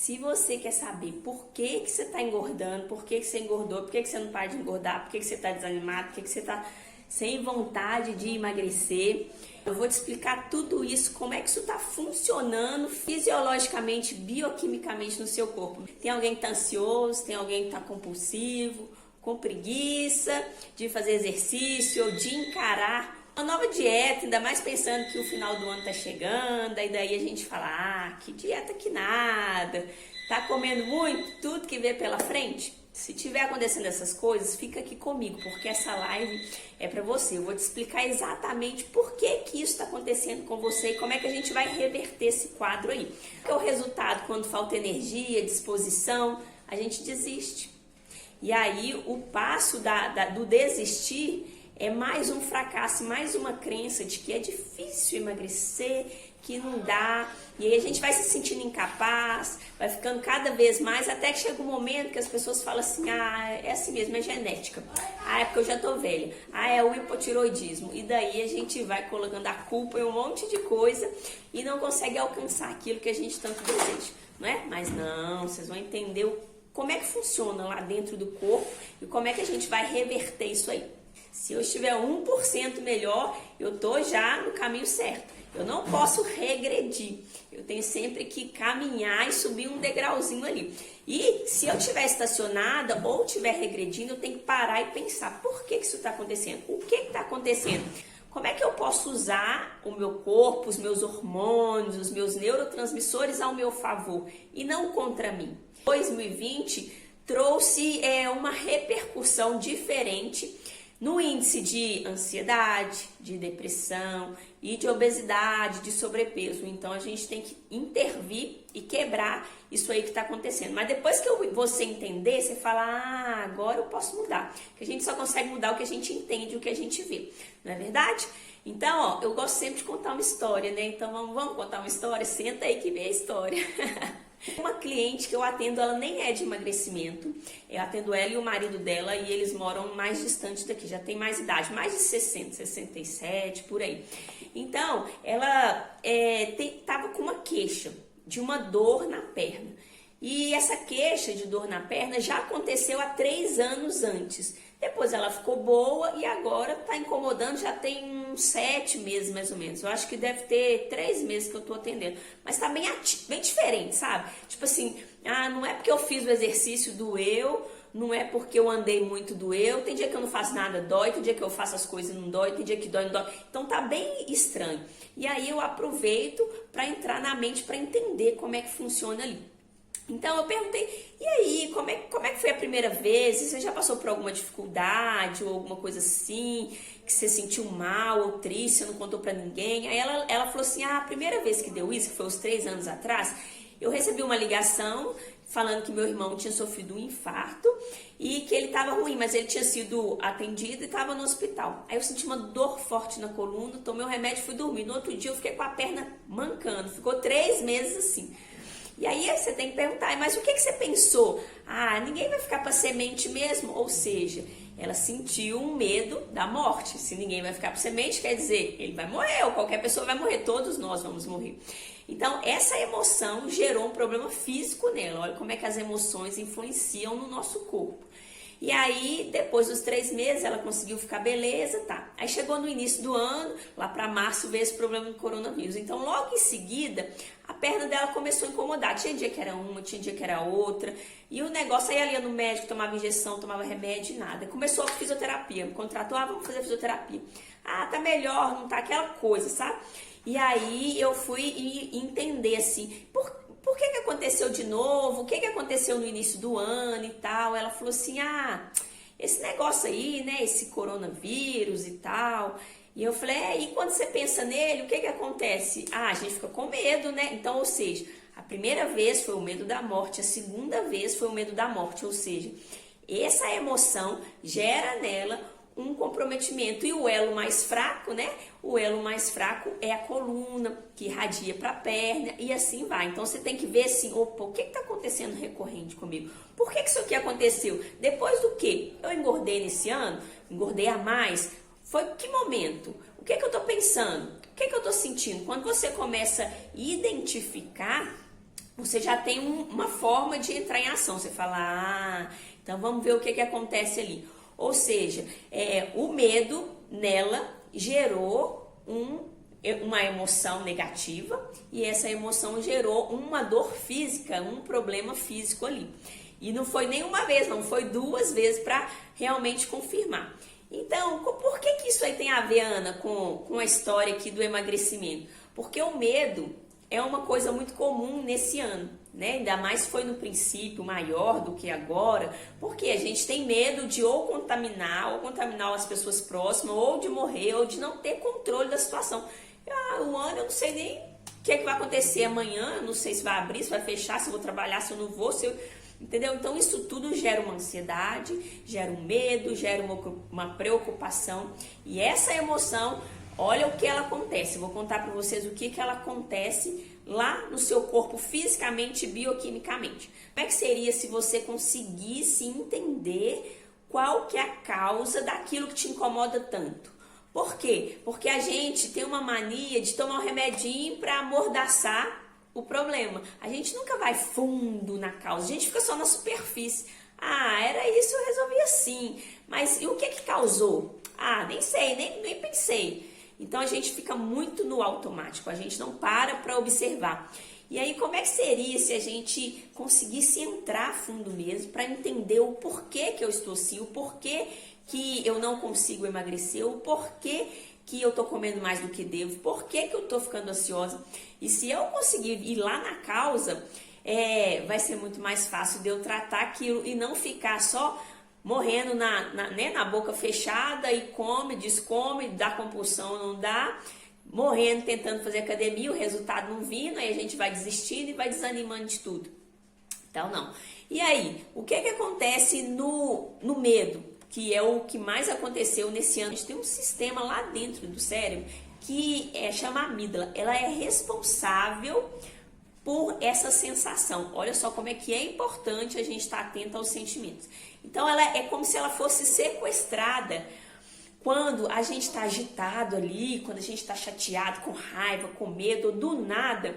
Se você quer saber por que que você está engordando, por que que você engordou, por que que você não para de engordar, por que que você está desanimado, por que que você está sem vontade de emagrecer, eu vou te explicar tudo isso, como é que isso está funcionando fisiologicamente, bioquimicamente no seu corpo. Tem alguém que está ansioso, tem alguém que está compulsivo, com preguiça de fazer exercício ou de encarar uma nova dieta, ainda mais pensando que o final do ano tá chegando, e daí a gente fala, ah, que dieta que nada, tá comendo muito, tudo que vê pela frente. Se tiver acontecendo essas coisas, fica aqui comigo, porque essa live é pra você. Eu vou te explicar exatamente por que que isso tá acontecendo com você e como é que a gente vai reverter esse quadro aí. Porque o resultado, quando falta energia, disposição, a gente desiste. E aí o passo do desistir é mais um fracasso, mais uma crença de que é difícil emagrecer, que não dá. E aí a gente vai se sentindo incapaz, vai ficando cada vez mais, até que chega um momento que as pessoas falam assim, ah, é assim mesmo, é genética. Ah, é porque eu já tô velha. Ah, é o hipotiroidismo. E daí a gente vai colocando a culpa em um monte de coisa e não consegue alcançar aquilo que a gente tanto deseja, não é? Mas não, vocês vão entender como é que funciona lá dentro do corpo e como é que a gente vai reverter isso aí. Se eu estiver 1% melhor, eu tô já no caminho certo. Eu não posso regredir. Eu tenho sempre que caminhar e subir um degrauzinho ali. E se eu estiver estacionada ou estiver regredindo, eu tenho que parar e pensar, por que isso está acontecendo? O que está acontecendo? Como é que eu posso usar o meu corpo, os meus hormônios, os meus neurotransmissores ao meu favor e não contra mim? 2020 trouxe uma repercussão diferente no índice de ansiedade, de depressão e de obesidade, de sobrepeso. Então a gente tem que intervir e quebrar isso aí que está acontecendo. Mas depois que você entender, você fala, ah, agora eu posso mudar. Porque a gente só consegue mudar o que a gente entende, o que a gente vê. Não é verdade? Então, ó, eu gosto sempre de contar uma história, né? Então vamos contar uma história? Senta aí que vê a história. Uma cliente que eu atendo, ela nem é de emagrecimento. Eu atendo ela e o marido dela e eles moram mais distante daqui, já tem mais idade, mais de 60, 67, por aí. Então, ela estava com uma queixa de uma dor na perna. E essa queixa de dor na perna já aconteceu há 3 anos antes. Depois ela ficou boa e agora está incomodando, já tem uns 7 meses mais ou menos. Eu acho que deve ter 3 meses que eu estou atendendo. Mas está bem diferente, sabe? Tipo assim, ah, não é porque eu fiz o exercício doeu, não é porque eu andei muito doeu. Tem dia que eu não faço nada, dói. Tem dia que eu faço as coisas, não dói. Tem dia que dói, não dói. Então tá bem estranho. E aí eu aproveito para entrar na mente, para entender como é que funciona ali. Então eu perguntei, e aí, como é que foi a primeira vez? Você já passou por alguma dificuldade ou alguma coisa assim, que você sentiu mal ou triste, você não contou pra ninguém? Aí ela falou assim, ah, a primeira vez que deu isso, que foi uns 3 anos atrás, eu recebi uma ligação falando que meu irmão tinha sofrido um infarto e que ele estava ruim, mas ele tinha sido atendido e estava no hospital. Aí eu senti uma dor forte na coluna, tomei um remédio e fui dormir. No outro dia eu fiquei com a perna mancando, ficou 3 meses assim. E aí você tem que perguntar, mas o que você pensou? Ah, ninguém vai ficar para semente mesmo? Ou seja, ela sentiu um medo da morte. Se ninguém vai ficar para semente, quer dizer, ele vai morrer, ou qualquer pessoa vai morrer, todos nós vamos morrer. Então, essa emoção gerou um problema físico nela. Olha como é que as emoções influenciam no nosso corpo. E aí, depois dos 3 meses, ela conseguiu ficar beleza, tá. Aí chegou no início do ano, lá para março, veio esse problema do coronavírus. Então, logo em seguida, a perna dela começou a incomodar. Tinha dia que era uma, tinha dia que era outra. E o negócio, aí ela ia no médico, tomava injeção, tomava remédio e nada. Começou a fisioterapia, me contratou, ah, vamos fazer fisioterapia. Ah, tá melhor, não tá aquela coisa, sabe? E aí, eu fui entender, assim, por que aconteceu de novo? O que aconteceu no início do ano e tal? Ela falou assim, ah, esse negócio aí, né, esse coronavírus e tal. E eu falei, e quando você pensa nele, o que acontece? Ah, a gente fica com medo, né? Então, ou seja, a primeira vez foi o medo da morte, a segunda vez foi o medo da morte, ou seja, essa emoção gera nela um comprometimento. E o elo mais fraco, né? O elo mais fraco é a coluna, que irradia para a perna e assim vai. Então você tem que ver assim, opa, o que está acontecendo recorrente comigo? Por que isso aqui aconteceu? Depois do que? Eu engordei nesse ano? Engordei a mais? Foi que momento? O que eu estou pensando? O que eu estou sentindo? Quando você começa a identificar você já tem uma forma de entrar em ação. Você fala, então vamos ver o que acontece ali. Ou seja, o medo nela gerou uma emoção negativa e essa emoção gerou uma dor física, um problema físico ali. E não foi nem uma vez, não, foi 2 vezes para realmente confirmar. Então, por que isso aí tem a ver, Ana, com a história aqui do emagrecimento? Porque o medo é uma coisa muito comum nesse ano, né? Ainda mais foi no princípio maior do que agora, porque a gente tem medo de ou contaminar as pessoas próximas, ou de morrer, ou de não ter controle da situação. O ano eu não sei nem o que vai acontecer amanhã, eu não sei se vai abrir, se vai fechar, se eu vou trabalhar, se eu não vou, entendeu? Então isso tudo gera uma ansiedade, gera um medo, gera uma preocupação, e essa emoção, olha o que ela acontece. Eu vou contar para vocês o que ela acontece lá no seu corpo fisicamente e bioquimicamente. Como é que seria se você conseguisse entender qual que é a causa daquilo que te incomoda tanto? Por quê? Porque a gente tem uma mania de tomar um remedinho para amordaçar o problema. A gente nunca vai fundo na causa, a gente fica só na superfície. Era isso, eu resolvi assim. Mas e o que causou? Nem sei, nem pensei. Então a gente fica muito no automático, a gente não para observar. E aí como é que seria se a gente conseguisse entrar a fundo mesmo para entender o porquê que eu estou assim, o porquê que eu não consigo emagrecer, o porquê que eu tô comendo mais do que devo, porquê que eu tô ficando ansiosa. E se eu conseguir ir lá na causa, vai ser muito mais fácil de eu tratar aquilo e não ficar só morrendo na boca fechada e come, descome, dá compulsão, não dá, morrendo tentando fazer academia, o resultado não vindo, aí a gente vai desistindo e vai desanimando de tudo. Então não. E aí, o que acontece no medo? Que é o que mais aconteceu nesse ano. A gente tem um sistema lá dentro do cérebro que chama amígdala. Ela é responsável por essa sensação. Olha só como é que é importante a gente estar atento aos sentimentos. Então ela é como se ela fosse sequestrada quando a gente está agitado ali, quando a gente está chateado, com raiva, com medo, do nada.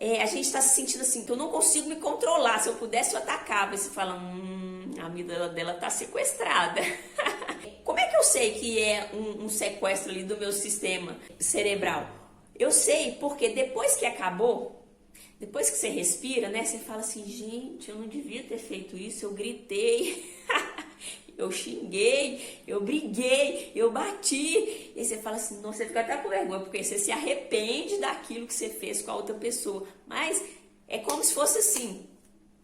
A gente está se sentindo assim, que eu não consigo me controlar. Se eu pudesse, eu atacava. E você fala, a amígdala dela está sequestrada. Como é que eu sei que é um sequestro ali do meu sistema cerebral? Eu sei porque depois que acabou, depois que você respira, né? Você fala assim, gente, eu não devia ter feito isso, eu gritei, eu xinguei, eu briguei, eu bati. E você fala assim, nossa, você fica até com vergonha, porque você se arrepende daquilo que você fez com a outra pessoa. Mas é como se fosse assim,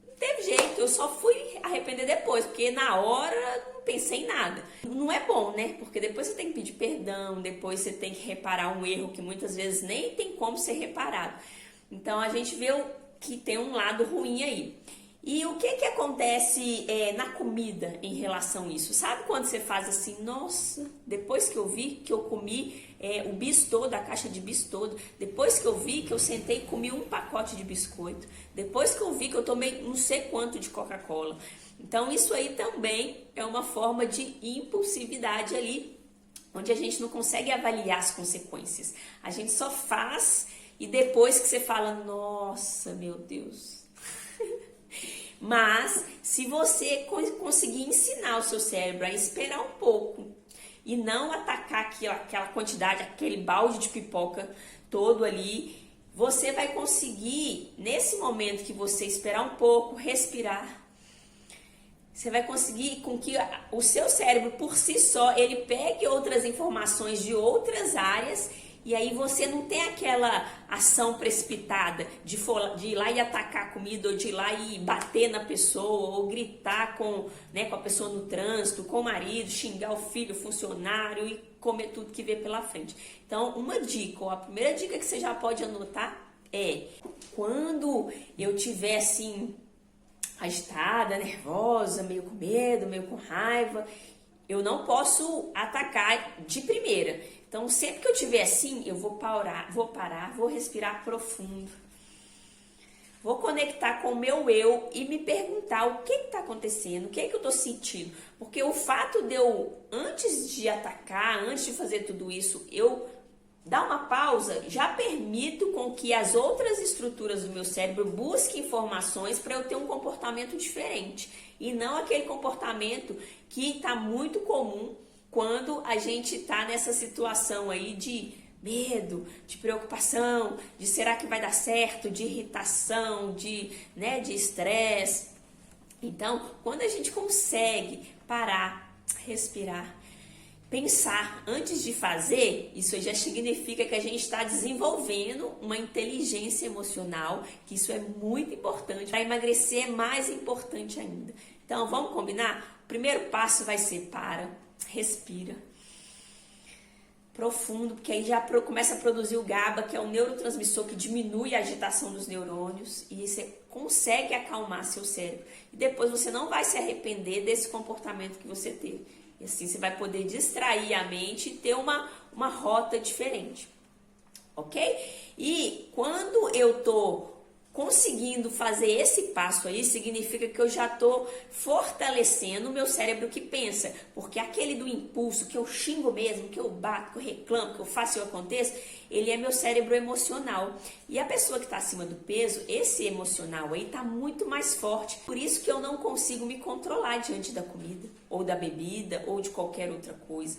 não teve jeito, eu só fui arrepender depois, porque na hora não pensei em nada. Não é bom, né? Porque depois você tem que pedir perdão, depois você tem que reparar um erro que muitas vezes nem tem como ser reparado. Então a gente vê que tem um lado ruim aí. E o que acontece na comida em relação a isso? Sabe quando você faz assim, nossa, depois que eu vi que eu comi o bis todo, a caixa de bis todo, depois que eu vi que eu sentei e comi um pacote de biscoito, depois que eu vi que eu tomei não sei quanto de Coca-Cola. Então isso aí também é uma forma de impulsividade ali, onde a gente não consegue avaliar as consequências. A gente só faz e depois que você fala, nossa, meu Deus... Mas se você conseguir ensinar o seu cérebro a esperar um pouco e não atacar aquela quantidade, aquele balde de pipoca todo ali, você vai conseguir, nesse momento que você esperar um pouco, respirar. Você vai conseguir com que o seu cérebro por si só, ele pegue outras informações de outras áreas. E aí você não tem aquela ação precipitada de ir lá e atacar a comida, ou de ir lá e bater na pessoa, ou gritar com a pessoa no trânsito, com o marido, xingar o filho, o funcionário e comer tudo que vê pela frente. Então, uma dica, ou a primeira dica que você já pode anotar é, quando eu estiver assim, agitada, nervosa, meio com medo, meio com raiva, eu não posso atacar de primeira. Então, sempre que eu estiver assim, eu vou parar, vou respirar profundo. Vou conectar com o meu eu e me perguntar o que está acontecendo, o que eu estou sentindo. Porque o fato de eu, antes de atacar, antes de fazer tudo isso, eu dar uma pausa, já permito com que as outras estruturas do meu cérebro busquem informações para eu ter um comportamento diferente. E não aquele comportamento que está muito comum quando a gente está nessa situação aí de medo, de preocupação, de será que vai dar certo, de irritação, de estresse. Então, quando a gente consegue parar, respirar, pensar antes de fazer, isso já significa que a gente está desenvolvendo uma inteligência emocional, que isso é muito importante. Para emagrecer é mais importante ainda. Então, vamos combinar? O primeiro passo vai ser respira profundo, porque aí já começa a produzir o GABA, que é um neurotransmissor que diminui a agitação dos neurônios, e você consegue acalmar seu cérebro. E depois você não vai se arrepender desse comportamento que você teve. E assim você vai poder distrair a mente e ter uma rota diferente, ok? E quando eu tô conseguindo fazer esse passo aí, significa que eu já tô fortalecendo o meu cérebro que pensa, porque aquele do impulso, que eu xingo mesmo, que eu bato, que eu reclamo, que eu faço e eu aconteço, ele é meu cérebro emocional. E a pessoa que está acima do peso, esse emocional aí tá muito mais forte. Por isso que eu não consigo me controlar diante da comida, ou da bebida, ou de qualquer outra coisa.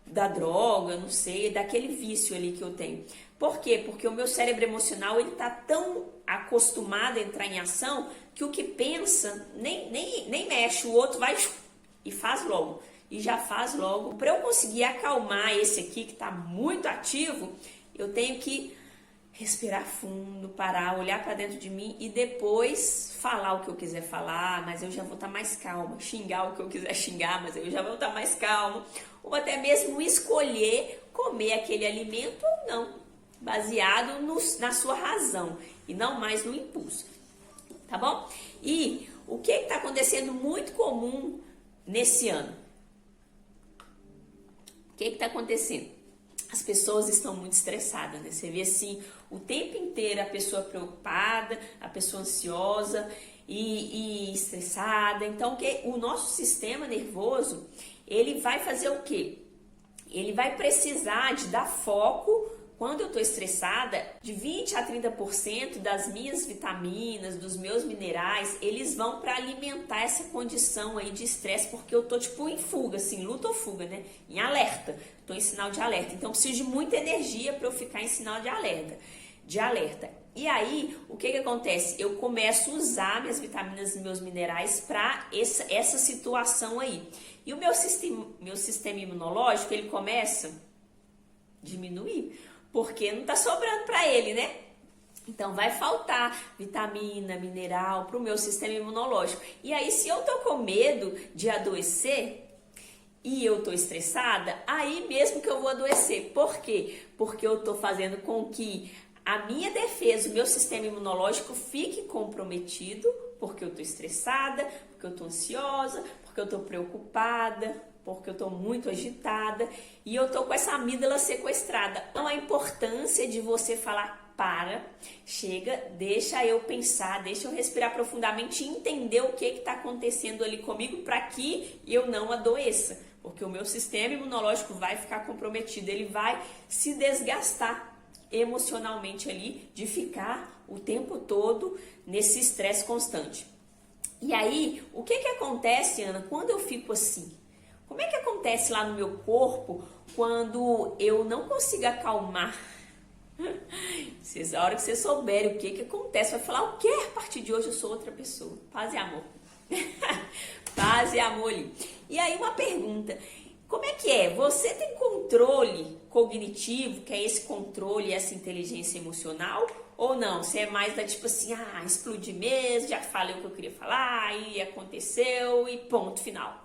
Da droga, não sei, daquele vício ali que eu tenho. Por quê? Porque o meu cérebro emocional, ele tá tão acostumado a entrar em ação que o que pensa nem mexe, o outro vai e faz logo. E já faz logo. Para eu conseguir acalmar esse aqui que tá muito ativo, eu tenho que respirar fundo, parar, olhar para dentro de mim e depois falar o que eu quiser falar, mas eu já vou estar mais calma. Xingar o que eu quiser xingar, mas eu já vou estar mais calma. Ou até mesmo escolher comer aquele alimento ou não, baseado na sua razão e não mais no impulso, tá bom? E o que está acontecendo muito comum nesse ano? O que está acontecendo? As pessoas estão muito estressadas, né? Você vê assim, o tempo inteiro a pessoa preocupada, a pessoa ansiosa e estressada. Então, o nosso sistema nervoso, ele vai fazer o quê? Ele vai precisar de dar foco. Quando eu estou estressada, de 20 a 30% das minhas vitaminas, dos meus minerais, eles vão para alimentar essa condição aí de estresse, porque eu tô tipo em fuga, assim, luta ou fuga, né? Em alerta, tô em sinal de alerta. Então, eu preciso de muita energia para eu ficar em sinal de alerta. E aí, o que acontece? Eu começo a usar minhas vitaminas e meus minerais para essa situação aí. E o meu sistema imunológico, ele começa a diminuir, porque não tá sobrando para ele, né? Então vai faltar vitamina, mineral para o meu sistema imunológico. E aí, se eu tô com medo de adoecer e eu tô estressada, aí mesmo que eu vou adoecer. Por quê? Porque eu tô fazendo com que a minha defesa, o meu sistema imunológico fique comprometido, porque eu tô estressada, porque eu tô ansiosa, porque eu tô preocupada, porque eu tô muito agitada e eu tô com essa amígdala sequestrada. Então, a importância de você falar, chega, deixa eu pensar, deixa eu respirar profundamente e entender o que está acontecendo ali comigo para que eu não adoeça, porque o meu sistema imunológico vai ficar comprometido, ele vai se desgastar emocionalmente ali de ficar o tempo todo nesse estresse constante. E aí, o que acontece, Ana, quando eu fico assim? Como é que acontece lá no meu corpo quando eu não consigo acalmar? A hora que vocês souberem o que acontece, vai falar, o quê? A partir de hoje eu sou outra pessoa. Paz e amor. Paz e amor ali. E aí uma pergunta, como é que é? Você tem controle cognitivo, que é esse controle, essa inteligência emocional? Ou não? Você é mais da tipo assim, explodi mesmo, já falei o que eu queria falar, e aconteceu, e ponto final.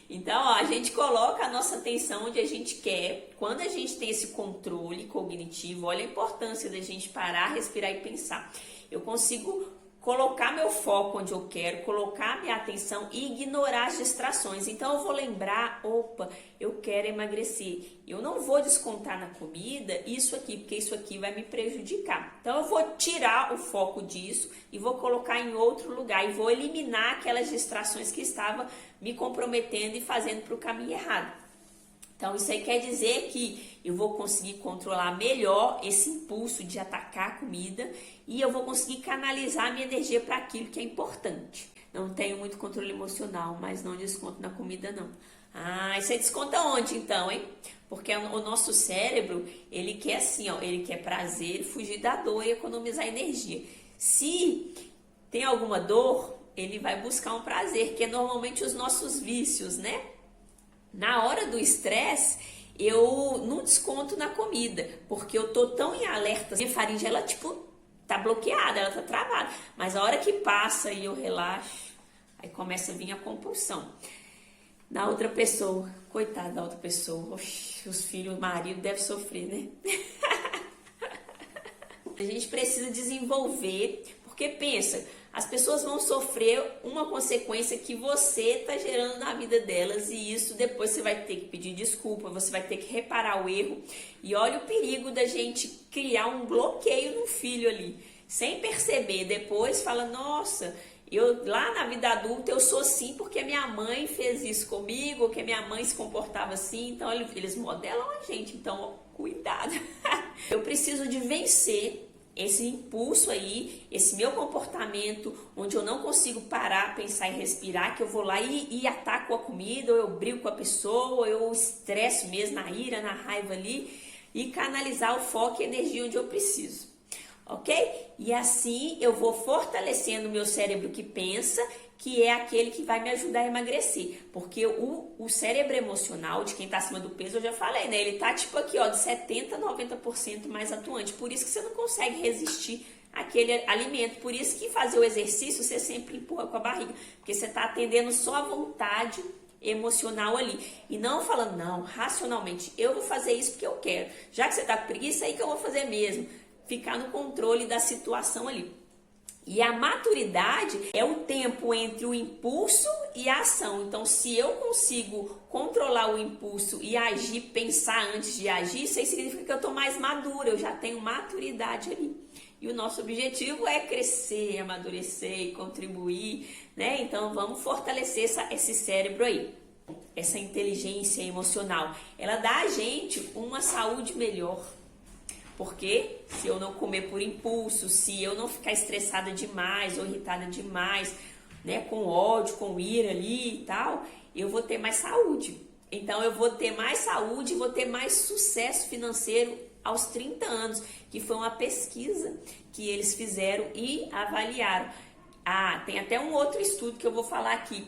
Então, a gente coloca a nossa atenção onde a gente quer. Quando a gente tem esse controle cognitivo, olha a importância da gente parar, respirar e pensar. Eu consigo colocar meu foco onde eu quero, colocar minha atenção e ignorar as distrações. Então, eu vou lembrar, eu quero emagrecer. Eu não vou descontar na comida isso aqui, porque isso aqui vai me prejudicar. Então, eu vou tirar o foco disso e vou colocar em outro lugar e vou eliminar aquelas distrações que estavam me comprometendo e fazendo para o caminho errado. Então, isso aí quer dizer que eu vou conseguir controlar melhor esse impulso de atacar a comida e eu vou conseguir canalizar a minha energia para aquilo que é importante. Não tenho muito controle emocional, mas não desconto na comida, não. Ah, e você desconta onde então, hein? Porque o nosso cérebro, ele quer assim, ó, ele quer prazer, fugir da dor e economizar energia. Se tem alguma dor, ele vai buscar um prazer, que é normalmente os nossos vícios, né? Na hora do estresse, eu não desconto na comida, porque eu tô tão em alerta, minha faringe, ela tipo, tá bloqueada, ela tá travada. Mas a hora que passa e eu relaxo, aí começa a vir a compulsão. Na outra pessoa, coitada da outra pessoa, oxi, os filhos, o marido deve sofrer, né? A gente precisa desenvolver, porque pensa, as pessoas vão sofrer uma consequência que você está gerando na vida delas e isso depois você vai ter que pedir desculpa, você vai ter que reparar o erro. E olha o perigo da gente criar um bloqueio no filho ali, sem perceber. Depois fala, nossa, eu lá na vida adulta eu sou assim porque a minha mãe fez isso comigo, ou que a minha mãe se comportava assim, então eles modelam a gente, então cuidado. Eu preciso de vencer esse impulso aí, esse meu comportamento, onde eu não consigo parar, pensar e respirar, que eu vou lá e ataco a comida, ou eu brigo com a pessoa, ou eu estresso mesmo na ira, na raiva ali, e canalizar o foco e a energia onde eu preciso, ok? E assim eu vou fortalecendo o meu cérebro que pensa, que é aquele que vai me ajudar a emagrecer, porque o cérebro emocional de quem tá acima do peso, eu já falei, né? Ele tá tipo aqui, ó, de 70% a 90% mais atuante, por isso que você não consegue resistir àquele alimento, por isso que fazer o exercício você sempre empurra com a barriga, porque você tá atendendo só a vontade emocional ali, e não falando, não, racionalmente, eu vou fazer isso porque eu quero, já que você tá com preguiça, é aí que eu vou fazer mesmo, ficar no controle da situação ali. E a maturidade é o tempo entre o impulso e a ação. Então, se eu consigo controlar o impulso e agir, pensar antes de agir, isso aí significa que eu estou mais madura, eu já tenho maturidade ali. E o nosso objetivo é crescer, amadurecer e contribuir, né? Então, vamos fortalecer esse cérebro aí. Essa inteligência emocional, ela dá a gente uma saúde melhor. Porque se eu não comer por impulso, se eu não ficar estressada demais ou irritada demais, né, com ódio, com ira ali e tal, eu vou ter mais saúde. Então eu vou ter mais saúde e vou ter mais sucesso financeiro aos 30 anos, que foi uma pesquisa que eles fizeram e avaliaram. Ah, tem até um outro estudo que eu vou falar aqui,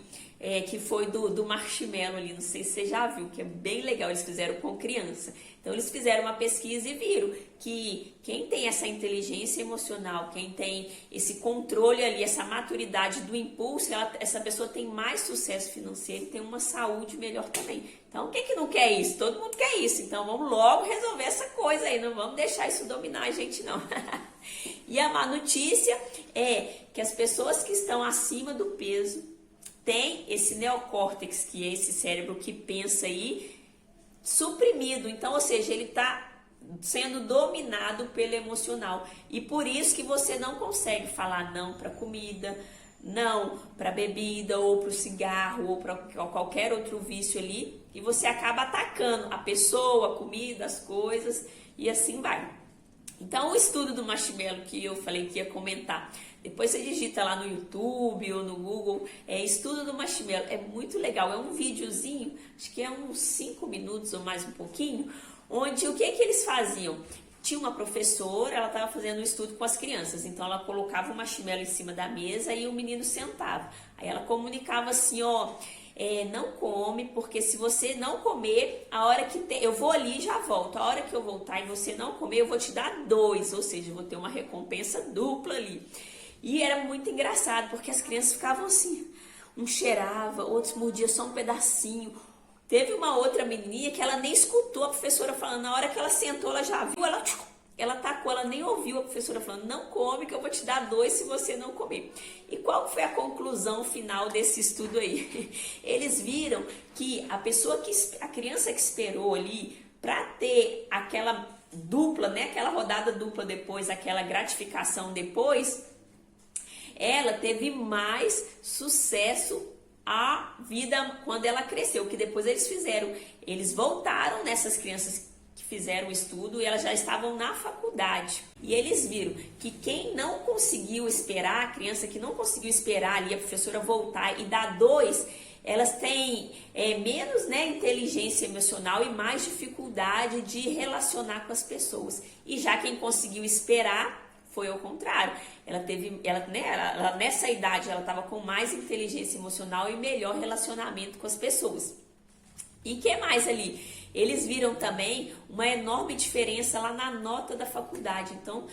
que foi do marshmallow ali, não sei se você já viu, que é bem legal, eles fizeram com criança. Então eles fizeram uma pesquisa e viram que quem tem essa inteligência emocional, quem tem esse controle ali, essa maturidade do impulso, essa pessoa tem mais sucesso financeiro e tem uma saúde melhor também. Então quem que não quer isso? Todo mundo quer isso, então vamos logo resolver essa coisa aí, não vamos deixar isso dominar a gente não. E a má notícia é que as pessoas que estão acima do peso têm esse neocórtex, que é esse cérebro que pensa aí, suprimido. Então, ou seja, ele está sendo dominado pelo emocional. E por isso que você não consegue falar não para comida, não para bebida, ou para o cigarro, ou para qualquer outro vício ali. E você acaba atacando a pessoa, a comida, as coisas, e assim vai. Então, o estudo do marshmallow que eu falei que ia comentar, depois você digita lá no YouTube ou no Google, estudo do marshmallow, é muito legal, é um videozinho, acho que é uns 5 minutos ou mais um pouquinho, onde o que eles faziam? Tinha uma professora, ela estava fazendo um estudo com as crianças, então ela colocava o marshmallow em cima da mesa e o menino sentava. Aí ela comunicava assim, ó, não come, porque se você não comer, a hora que eu vou ali e já volto. A hora que eu voltar e você não comer, eu vou te dar 2, ou seja, eu vou ter uma recompensa dupla ali. E era muito engraçado, porque as crianças ficavam assim, um cheirava, outros mordia só um pedacinho. Teve uma outra menininha que ela nem escutou a professora falando, na hora que ela sentou, ela já viu, ela tacou, ela nem ouviu a professora falando, não come que eu vou te dar 2 se você não comer. E qual foi a conclusão final desse estudo aí? Eles viram que a criança que esperou ali para ter aquela dupla, né, aquela rodada dupla depois, aquela gratificação depois, ela teve mais sucesso a vida quando ela cresceu, que depois eles fizeram. Eles voltaram nessas crianças que fizeram o estudo e elas já estavam na faculdade. E eles viram que quem não conseguiu esperar, a criança que não conseguiu esperar ali a professora voltar e dar 2, elas têm menos, né, inteligência emocional e mais dificuldade de relacionar com as pessoas. E já quem conseguiu esperar foi ao contrário. Ela nessa idade ela estava com mais inteligência emocional e melhor relacionamento com as pessoas. E que mais ali? Eles viram também uma enorme diferença lá na nota da faculdade. Então,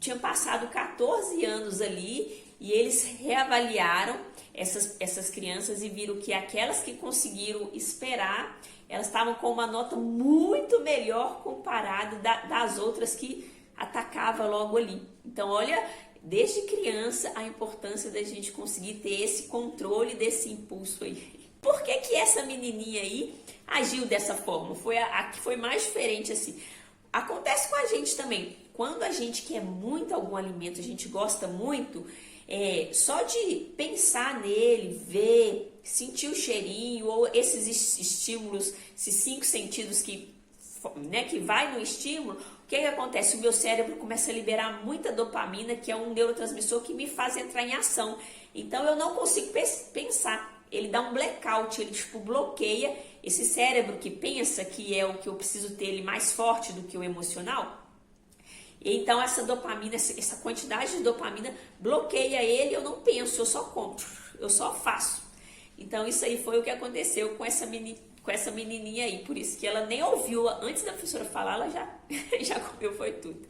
tinham passado 14 anos ali e eles reavaliaram essas crianças e viram que aquelas que conseguiram esperar, elas estavam com uma nota muito melhor comparada das outras que atacava logo ali. Então, olha, desde criança a importância da gente conseguir ter esse controle desse impulso aí. Por que que essa menininha aí agiu dessa forma? Foi a que foi mais diferente assim. Acontece com a gente também. Quando a gente quer muito algum alimento, a gente gosta muito, só de pensar nele, ver, sentir o cheirinho ou esses estímulos, esses 5 sentidos que vai no estímulo, o que acontece? O meu cérebro começa a liberar muita dopamina, que é um neurotransmissor que me faz entrar em ação. Então eu não consigo pensar. Ele dá um blackout, ele bloqueia esse cérebro que pensa que é o que eu preciso ter ele mais forte do que o emocional. Então essa dopamina, essa quantidade de dopamina bloqueia ele, eu não penso, eu só compro, eu só faço. Então isso aí foi o que aconteceu com essa menininha aí, por isso que ela nem ouviu, antes da professora falar, ela já comeu, foi tudo.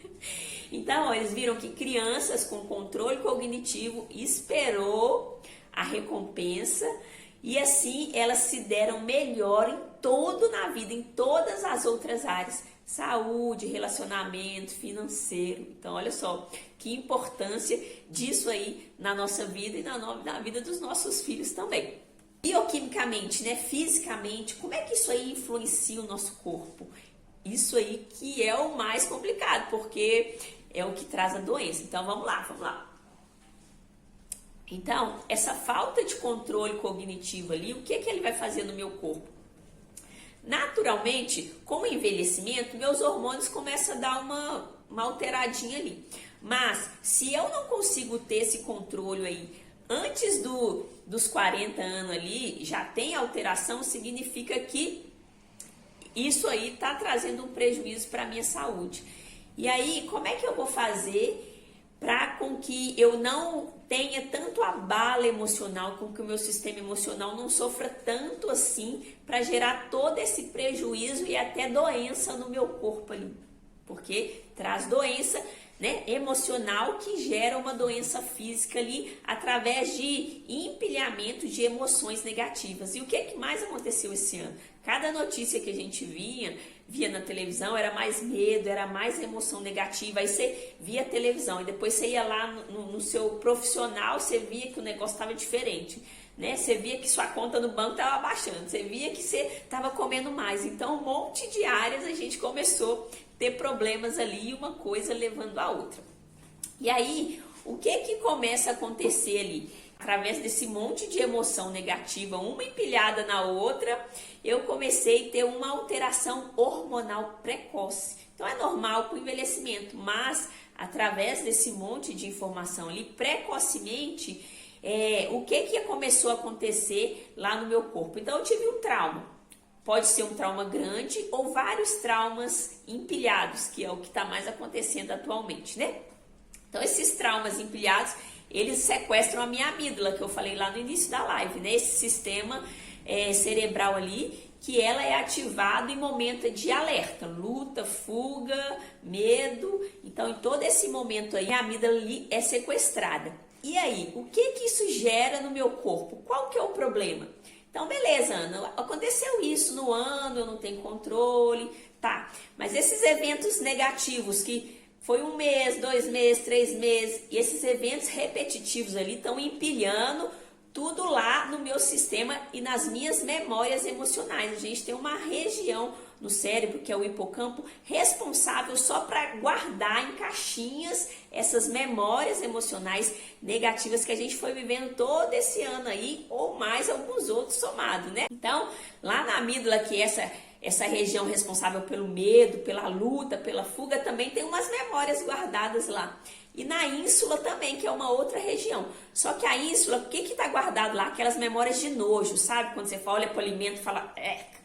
Então eles viram que crianças com controle cognitivo esperou a recompensa e assim elas se deram melhor em todo na vida, em todas as outras áreas, saúde, relacionamento, financeiro. Então olha só que importância disso aí na nossa vida e na vida dos nossos filhos também. Bioquimicamente, né, fisicamente, como é que isso aí influencia o nosso corpo? Isso aí que é o mais complicado, porque é o que traz a doença. Então vamos lá. Então, essa falta de controle cognitivo ali, o que ele vai fazer no meu corpo? Naturalmente, com o envelhecimento, meus hormônios começam a dar uma alteradinha ali. Mas, se eu não consigo ter esse controle aí, antes dos 40 anos ali, já tem alteração, significa que isso aí está trazendo um prejuízo para a minha saúde. E aí, como é que eu vou fazer para com que eu não tenha tanto abalo emocional, com que o meu sistema emocional não sofra tanto assim, para gerar todo esse prejuízo e até doença no meu corpo ali? Porque traz doença, né, emocional que gera uma doença física ali através de empilhamento de emoções negativas. E o que mais aconteceu esse ano? Cada notícia que a gente via na televisão era mais medo, era mais emoção negativa. Aí você via a televisão e depois você ia lá no seu profissional, você via que o negócio estava diferente, né? Você via que sua conta no banco estava baixando, você via que você estava comendo mais. Então um monte de áreas a gente começou a ter problemas ali, uma coisa levando a outra. E aí, o que começa a acontecer ali? Através desse monte de emoção negativa, uma empilhada na outra, eu comecei a ter uma alteração hormonal precoce. Então é normal com o envelhecimento, mas através desse monte de informação ali, precocemente, o que começou a acontecer lá no meu corpo? Então eu tive um trauma. Pode ser um trauma grande ou vários traumas empilhados, que é o que está mais acontecendo atualmente, né? Então esses traumas empilhados, eles sequestram a minha amígdala, que eu falei lá no início da live, né? Esse sistema cerebral ali, que ela é ativado em momento de alerta, luta, fuga, medo. Então, em todo esse momento aí, a amígdala ali é sequestrada. E aí, o que isso gera no meu corpo? Qual que é o problema? Então, beleza, Ana, aconteceu isso no ano, eu não tenho controle, tá. Mas esses eventos negativos que foi 1 mês, 2 meses, 3 meses, e esses eventos repetitivos ali estão empilhando tudo lá no meu sistema e nas minhas memórias emocionais. A gente tem uma região no cérebro, que é o hipocampo, responsável só para guardar em caixinhas essas memórias emocionais negativas que a gente foi vivendo todo esse ano aí, ou mais alguns outros somados, né? Então, lá na amígdala, que é essa região responsável pelo medo, pela luta, pela fuga, também tem umas memórias guardadas lá. E na ínsula também, que é uma outra região. Só que a ínsula, o que está guardado lá? Aquelas memórias de nojo, sabe? Quando você olha para o alimento e fala,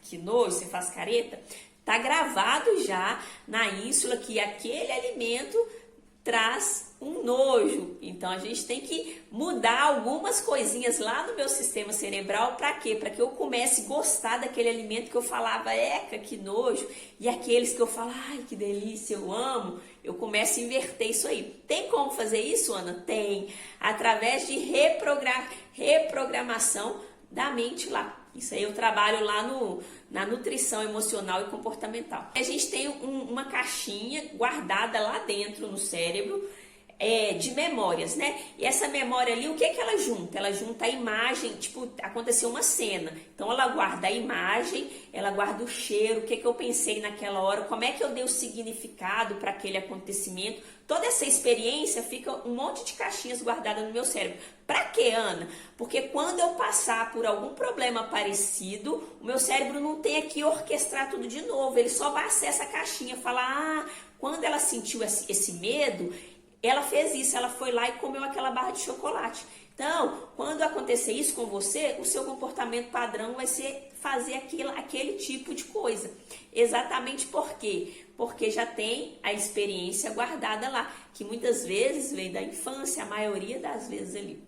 que nojo, você faz careta. Está gravado já na ínsula que aquele alimento traz um nojo. Então a gente tem que mudar algumas coisinhas lá no meu sistema cerebral. Para quê? Para que eu comece a gostar daquele alimento que eu falava, que nojo. E aqueles que eu falo, ai, que delícia, eu amo. Eu começo a inverter isso aí. Tem como fazer isso, Ana? Tem. Através de reprogramação da mente lá. Isso aí eu trabalho lá na nutrição emocional e comportamental. A gente tem uma caixinha guardada lá dentro no cérebro de memórias, né? E essa memória ali, o que ela junta? Ela junta a imagem, tipo, aconteceu uma cena. Então ela guarda a imagem, ela guarda o cheiro, o que eu pensei naquela hora, como é que eu dei o significado para aquele acontecimento. Toda essa experiência fica um monte de caixinhas guardadas no meu cérebro. Para quê, Ana? Porque quando eu passar por algum problema parecido, o meu cérebro não tem que orquestrar tudo de novo. Ele só vai acessar a caixinha e falar, quando ela sentiu esse medo, ela fez isso, ela foi lá e comeu aquela barra de chocolate. Então, quando acontecer isso com você, o seu comportamento padrão vai ser fazer aquele tipo de coisa. Exatamente por quê? Porque já tem a experiência guardada lá, que muitas vezes veio da infância, a maioria das vezes ali.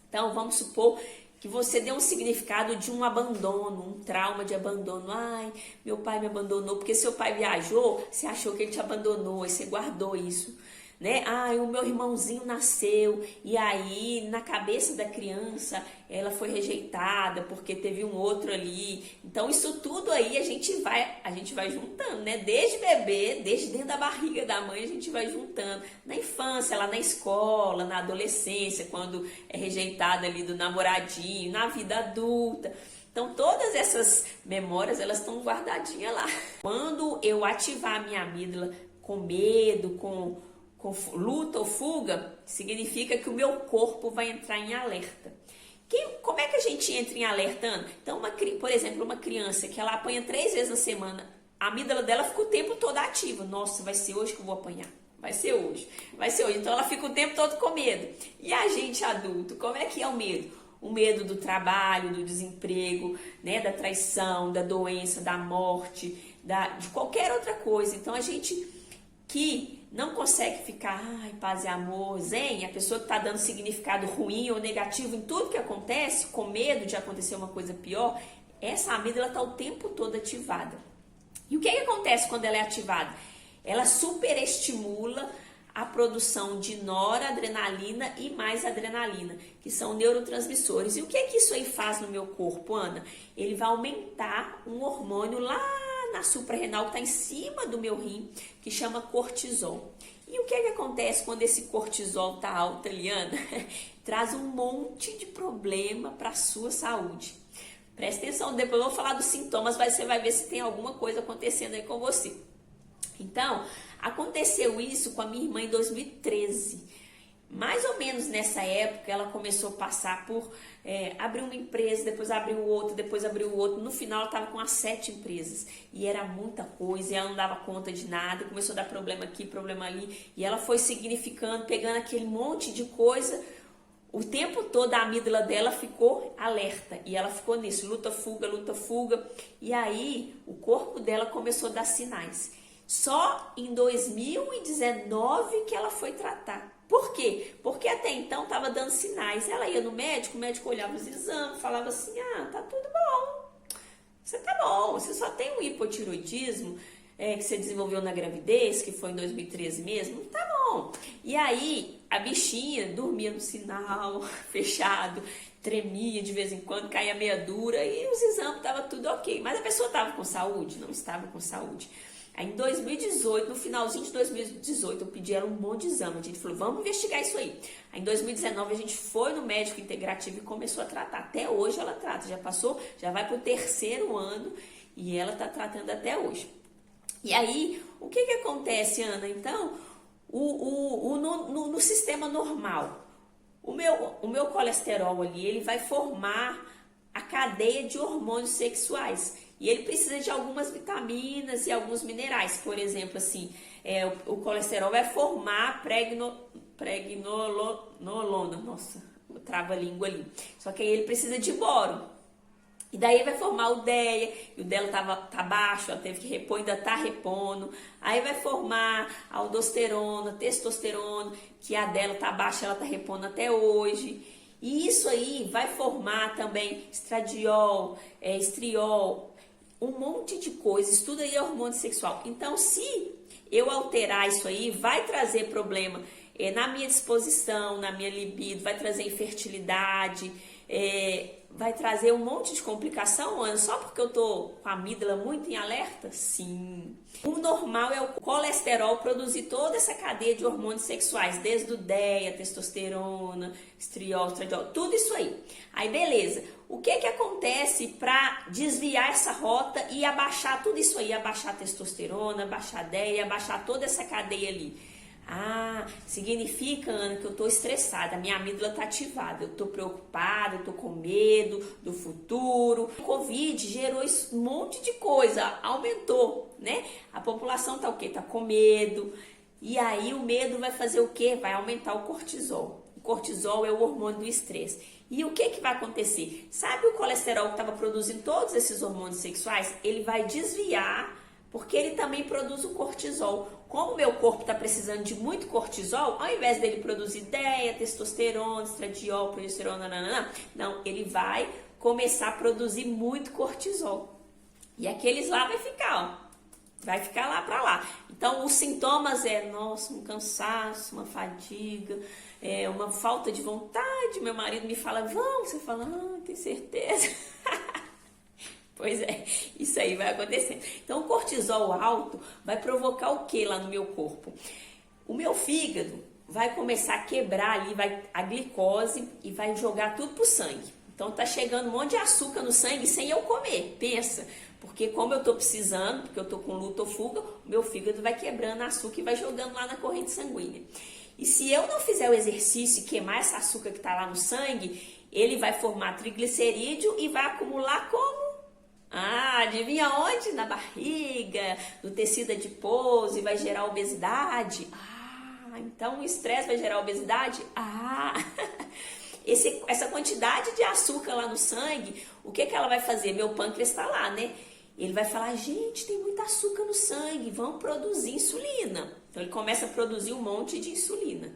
Então, vamos supor que você deu um significado de um abandono, um trauma de abandono. Ai, meu pai me abandonou, porque seu pai viajou, você achou que ele te abandonou, aí você guardou isso. Né? O meu irmãozinho nasceu e aí na cabeça da criança ela foi rejeitada porque teve um outro ali. Então isso tudo aí a gente vai juntando, né? Desde bebê, desde dentro da barriga da mãe a gente vai juntando. Na infância, lá na escola, na adolescência, quando é rejeitada ali do namoradinho, na vida adulta. Então todas essas memórias elas estão guardadinhas lá. Quando eu ativar a minha amígdala com medo, com luta ou fuga, significa que o meu corpo vai entrar em alerta. Como é que a gente entra em alerta, Ana? Então, por exemplo, uma criança que ela apanha 3 vezes na semana, a amígdala dela fica o tempo todo ativa. Nossa, vai ser hoje que eu vou apanhar. Vai ser hoje. Então, ela fica o tempo todo com medo. E a gente adulto, como é que é o medo? O medo do trabalho, do desemprego, né, da traição, da doença, da morte, de qualquer outra coisa. Então, a gente que não consegue ficar, paz e amor, zen, a pessoa que está dando significado ruim ou negativo em tudo que acontece, com medo de acontecer uma coisa pior, essa amígdala está o tempo todo ativada. E o que acontece quando ela é ativada? Ela superestimula a produção de noradrenalina e mais adrenalina, que são neurotransmissores. E o que isso aí faz no meu corpo, Ana? Ele vai aumentar um hormônio lá na suprarrenal que está em cima do meu rim, que chama cortisol. E o que acontece quando esse cortisol está alto, Liana? Traz um monte de problema para a sua saúde. Presta atenção, depois eu vou falar dos sintomas, você vai ver se tem alguma coisa acontecendo aí com você. Então, aconteceu isso com a minha irmã em 2013. Mais ou menos nessa época, ela começou a passar por abrir uma empresa, depois abriu outra, depois abriu outra. No final, ela estava com as 7 empresas. E era muita coisa, e ela não dava conta de nada. Começou a dar problema aqui, problema ali. E ela foi significando, pegando aquele monte de coisa. O tempo todo, a amígdala dela ficou alerta. E ela ficou nisso, luta, fuga, luta, fuga. E aí, o corpo dela começou a dar sinais. Só em 2019 que ela foi tratar. Por quê? Porque até então estava dando sinais. Ela ia no médico, o médico olhava os exames, falava assim, tá tudo bom. Você tá bom, você só tem um hipotiroidismo que você desenvolveu na gravidez, que foi em 2013 mesmo, tá bom. E aí, a bichinha dormia no sinal, fechado, tremia de vez em quando, caía meia dura e os exames estavam tudo ok. Mas a pessoa estava com saúde? Não estava com saúde. Aí em 2018, no finalzinho de 2018, eu pedi ela um monte de exame. A gente falou, vamos investigar isso aí. Aí em 2019 a gente foi no médico integrativo e começou a tratar. Até hoje ela trata, já passou, já vai pro 3º ano e ela tá tratando até hoje. E aí, o que acontece, Ana? Então, no sistema normal, o meu colesterol ali, ele vai formar a cadeia de hormônios sexuais. E ele precisa de algumas vitaminas e alguns minerais. Por exemplo, assim, o colesterol vai formar pregnolona. Nossa, trava a língua ali. Só que aí ele precisa de boro. E daí vai formar o DEA, e o dela tá baixo, ela teve que repor, ainda tá repondo. Aí vai formar a aldosterona, testosterona, que a dela tá baixa, ela tá repondo até hoje. E isso aí vai formar também estradiol, estriol, um monte de coisa. Isso tudo aí é hormônio sexual. Então, se eu alterar isso aí, vai trazer problema na minha disposição, na minha libido, vai trazer infertilidade, vai trazer um monte de complicação, Ana, só porque eu tô com a amígdala muito em alerta? Sim. O normal é o colesterol produzir toda essa cadeia de hormônios sexuais, desde o DEA, testosterona, estriol, estradiol, tudo isso aí. Aí beleza, o que acontece para desviar essa rota e abaixar tudo isso aí? Abaixar a testosterona, abaixar a DEA, abaixar toda essa cadeia ali. Ah, significa, Ana, que eu tô estressada, a minha amígdala tá ativada, eu tô preocupada, eu tô com medo do futuro. O Covid gerou um monte de coisa, aumentou, né? A população tá o quê? Tá com medo. E aí o medo vai fazer o quê? Vai aumentar o cortisol. O cortisol é o hormônio do estresse. E o que vai acontecer? Sabe o colesterol que estava produzindo todos esses hormônios sexuais? Ele vai desviar, porque ele também produz o cortisol. Como o meu corpo está precisando de muito cortisol, ao invés dele produzir DEA, testosterona, estradiol, progesterona, não, ele vai começar a produzir muito cortisol. E aqueles lá vai ficar lá para lá. Então, os sintomas nossa, um cansaço, uma fadiga, uma falta de vontade. Meu marido me fala, vamos, você fala, tem certeza? Pois é, isso aí vai acontecer. Então, o cortisol alto vai provocar o que lá no meu corpo? O meu fígado vai começar a quebrar ali, a glicose e vai jogar tudo pro sangue. Então, tá chegando um monte de açúcar no sangue sem eu comer, pensa. Porque como eu tô precisando, porque eu tô com luta ou fuga, o meu fígado vai quebrando açúcar e vai jogando lá na corrente sanguínea. E se eu não fizer o exercício e queimar esse açúcar que tá lá no sangue, ele vai formar triglicerídeo e vai acumular como? Adivinha onde? Na barriga, no tecido adiposo, e vai gerar obesidade. Então o estresse vai gerar obesidade? Essa quantidade de açúcar lá no sangue, o que ela vai fazer? Meu pâncreas está lá, né? Ele vai falar, gente, tem muito açúcar no sangue, vamos produzir insulina. Então ele começa a produzir um monte de insulina.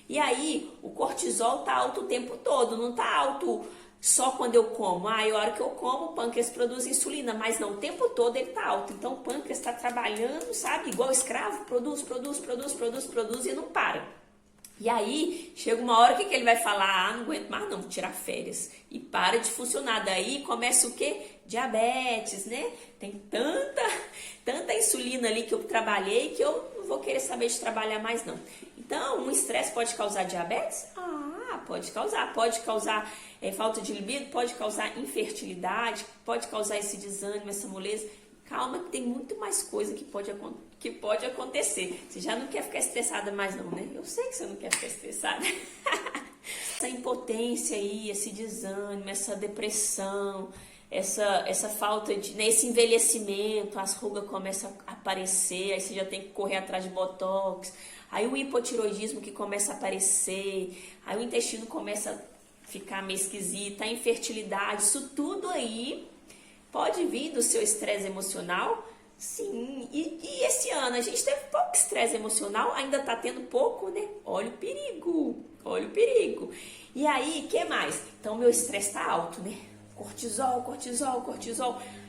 E aí o cortisol tá alto o tempo todo, não tá alto só quando eu como. A hora que eu como, o pâncreas produz insulina, mas não, o tempo todo ele tá alto. Então o pâncreas está trabalhando, sabe, igual escravo, produz e não para. E aí, chega uma hora que ele vai falar, não aguento mais não, vou tirar férias. E para de funcionar. Daí começa o quê? Diabetes, né? Tem tanta insulina ali que eu trabalhei que eu não vou querer saber de trabalhar mais não. Então, um estresse pode causar diabetes? Pode causar. Pode causar falta de libido, pode causar infertilidade, pode causar esse desânimo, essa moleza. Calma que tem muito mais coisa que pode acontecer. Você já não quer ficar estressada mais não, né? Eu sei que você não quer ficar estressada. Essa impotência aí, esse desânimo, essa depressão, essa falta de... Né, esse envelhecimento, as rugas começam a aparecer, aí você já tem que correr atrás de botox. Aí o hipotiroidismo que começa a aparecer, aí o intestino começa a ficar meio esquisito, a infertilidade, isso tudo aí pode vir do seu estresse emocional. Sim, e esse ano a gente teve pouco estresse emocional, ainda tá tendo pouco, né? Olha o perigo. E aí, o que mais? Então, meu estresse tá alto, né? Cortisol.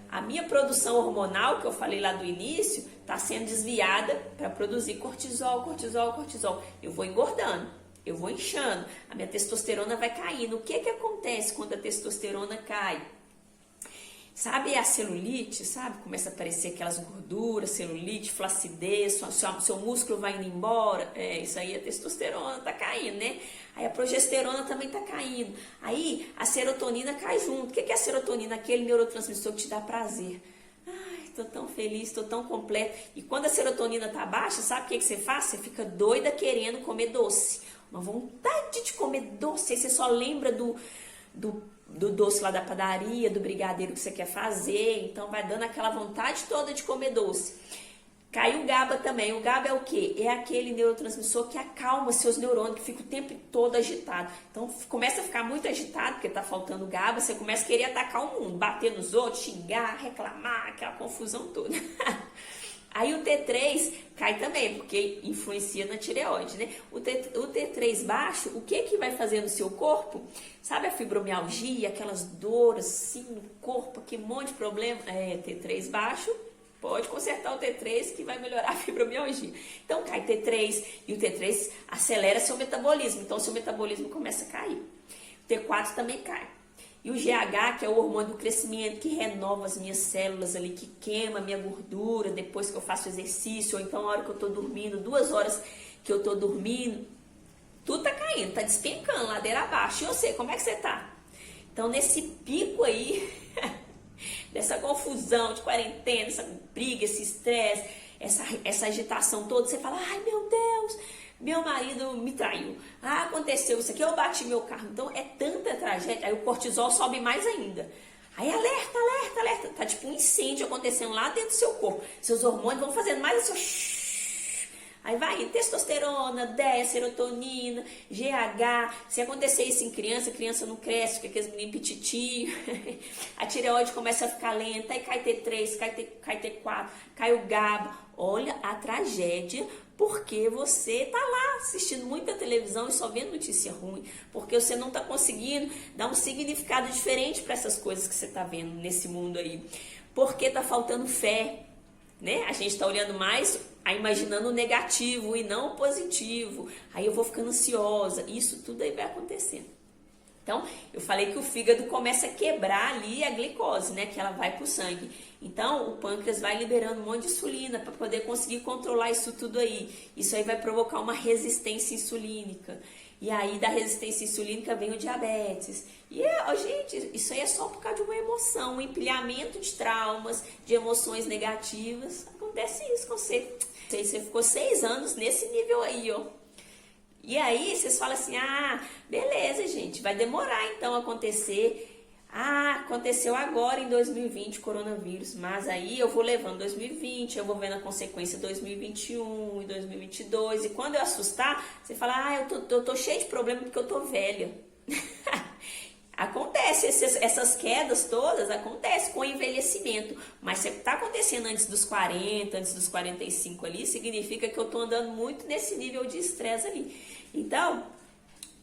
A minha produção hormonal, que eu falei lá do início, tá sendo desviada para produzir cortisol. Eu vou engordando, eu vou inchando, a minha testosterona vai caindo. O que acontece quando a testosterona cai? Sabe a celulite, sabe? Começa a aparecer aquelas gorduras, celulite, flacidez, seu músculo vai indo embora. Isso aí a testosterona tá caindo, né? Aí a progesterona também tá caindo. Aí a serotonina cai junto. O que é a serotonina? Aquele neurotransmissor que te dá prazer. Ai, tô tão feliz, tô tão completo. E quando a serotonina tá baixa, sabe o que você faz? Você fica doida querendo comer doce. Uma vontade de comer doce. Aí você só lembra do doce lá da padaria, do brigadeiro que você quer fazer. Então vai dando aquela vontade toda de comer doce. Cai o GABA também. O GABA é o quê? É aquele neurotransmissor que acalma seus neurônios, que fica o tempo todo agitado. Então começa a ficar muito agitado, porque tá faltando GABA, você começa a querer atacar o mundo, bater nos outros, xingar, reclamar, aquela confusão toda. Aí o T3 cai também, porque influencia na tireoide, né? O T3 baixo, o que que vai fazer no seu corpo? Sabe a fibromialgia, aquelas dores assim no corpo, que monte de problema? T3 baixo, pode consertar o T3 que vai melhorar a fibromialgia. Então cai T3 e o T3 acelera seu metabolismo, então seu metabolismo começa a cair. O T4 também cai. E o GH, que é o hormônio do crescimento, que renova as minhas células ali, que queima a minha gordura depois que eu faço exercício, ou então a hora que eu tô dormindo, 2 horas que eu tô dormindo, tudo tá caindo, tá despencando, ladeira abaixo. E você, como é que você tá? Então, nesse pico aí, dessa confusão de quarentena, essa briga, esse estresse, essa agitação toda, você fala, ai meu Deus, meu marido me traiu, aconteceu isso aqui, eu bati meu carro. Então é tanta tragédia, aí o cortisol sobe mais ainda. Aí alerta, alerta, alerta, tá tipo um incêndio acontecendo lá dentro do seu corpo. Seus hormônios vão fazendo mais assim, aí vai testosterona, DEA, serotonina, GH. Se acontecer isso em criança, a criança não cresce, fica aqueles meninos pititios. A tireoide começa a ficar lenta, aí cai T3, cai T4, cai o GABA. Olha a tragédia, porque você tá lá assistindo muita televisão e só vendo notícia ruim, porque você não tá conseguindo dar um significado diferente para essas coisas que você tá vendo nesse mundo aí, porque tá faltando fé, né? A gente tá olhando mais, imaginando o negativo e não o positivo, aí eu vou ficando ansiosa, isso tudo aí vai acontecendo. Então, eu falei que o fígado começa a quebrar ali a glicose, né? Que ela vai pro sangue. Então, o pâncreas vai liberando um monte de insulina para poder conseguir controlar isso tudo aí. Isso aí vai provocar uma resistência insulínica. E aí, da resistência insulínica vem o diabetes. E, gente, isso aí é só por causa de uma emoção, um empilhamento de traumas, de emoções negativas. Acontece isso com você. Você ficou 6 anos nesse nível aí, ó. E aí, vocês falam assim, beleza, gente, vai demorar então a acontecer. Aconteceu agora em 2020, coronavírus, mas aí eu vou levando 2020, eu vou vendo a consequência 2021 e 2022, e quando eu assustar, você fala, eu tô cheio de problema porque eu tô velha. Acontece, essas quedas todas acontecem com o envelhecimento, mas se está acontecendo antes dos 40, antes dos 45 ali, significa que eu estou andando muito nesse nível de estresse ali. Então,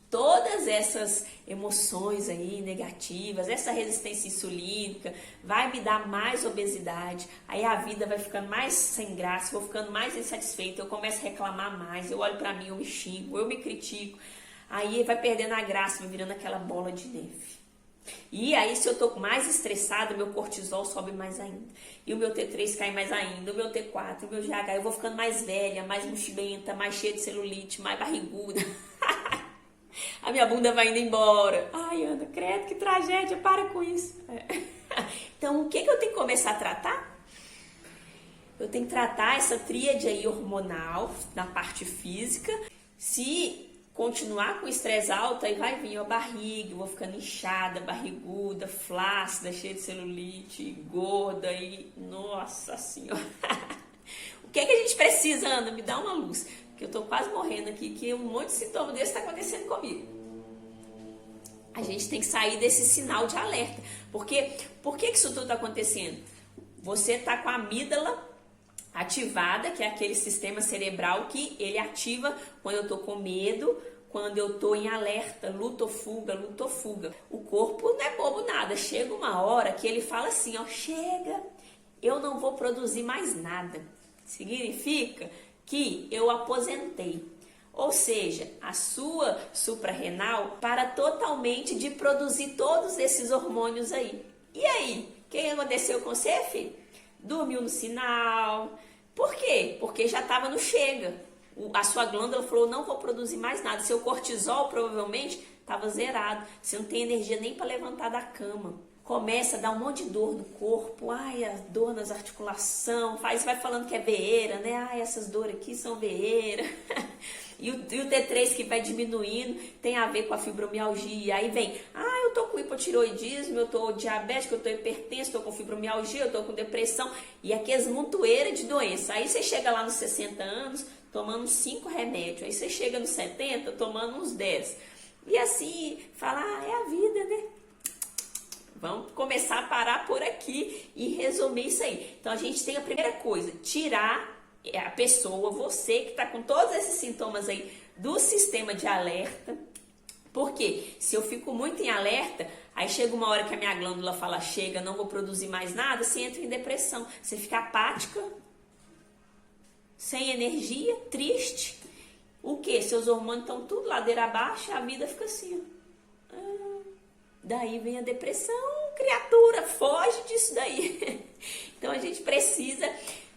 todas essas emoções aí negativas, essa resistência insulínica, vai me dar mais obesidade, aí a vida vai ficando mais sem graça, vou ficando mais insatisfeita, eu começo a reclamar mais, eu olho pra mim, eu me xingo, eu me critico. Aí vai perdendo a graça, vai virando aquela bola de neve. E aí, se eu tô mais estressada, meu cortisol sobe mais ainda. E o meu T3 cai mais ainda, o meu T4, o meu GH, eu vou ficando mais velha, mais mochilenta, mais cheia de celulite, mais barriguda. A minha bunda vai indo embora. Ai, Ana, credo, que tragédia, para com isso. Então, o que eu tenho que começar a tratar? Eu tenho que tratar essa tríade aí hormonal, na parte física. Se continuar com o estresse alto, aí vai vir a barriga, eu vou ficando inchada, barriguda, flácida, cheia de celulite, gorda e... Nossa Senhora! O que é que a gente precisa, Ana? Me dá uma luz, porque eu tô quase morrendo aqui, que um monte de sintoma desse tá acontecendo comigo. A gente tem que sair desse sinal de alerta. Porque, por que isso tudo tá acontecendo? Você tá com a amígdala ativada, que é aquele sistema cerebral que ele ativa quando eu tô com medo, quando eu tô em alerta, luta ou fuga, luta ou fuga. O corpo não é bobo nada, chega uma hora que ele fala assim, chega, eu não vou produzir mais nada. Significa que eu aposentei. Ou seja, a sua suprarrenal para totalmente de produzir todos esses hormônios aí. E aí? O que aconteceu com você, filho? Dormiu no sinal. Por quê? Porque já estava no chega. A sua glândula falou, não vou produzir mais nada. Seu cortisol provavelmente estava zerado. Você não tem energia nem para levantar da cama. Começa a dar um monte de dor no corpo. Ai, a dor nas articulações. Vai falando que é veeira, né? Ai, essas dores aqui são veeira. E o T3 que vai diminuindo tem a ver com a fibromialgia. Aí vem, eu tô com hipotiroidismo, eu tô diabético, eu tô hipertenso, eu tô com fibromialgia, eu tô com depressão. E aqueles montoeiras de doença. Aí você chega lá nos 60 anos tomando 5 remédios. Aí você chega nos 70 tomando uns 10. E assim, fala, é a vida, né? Vamos começar a parar por aqui e resumir isso aí. Então a gente tem a primeira coisa, tirar a pessoa, você que está com todos esses sintomas aí do sistema de alerta. Porque se eu fico muito em alerta, aí chega uma hora que a minha glândula fala, chega, não vou produzir mais nada, você entra em depressão. Você fica apática, sem energia, triste. O que? Seus hormônios estão tudo ladeira abaixo, a vida fica assim, ó. Daí vem a depressão, criatura, foge disso daí. Então a gente precisa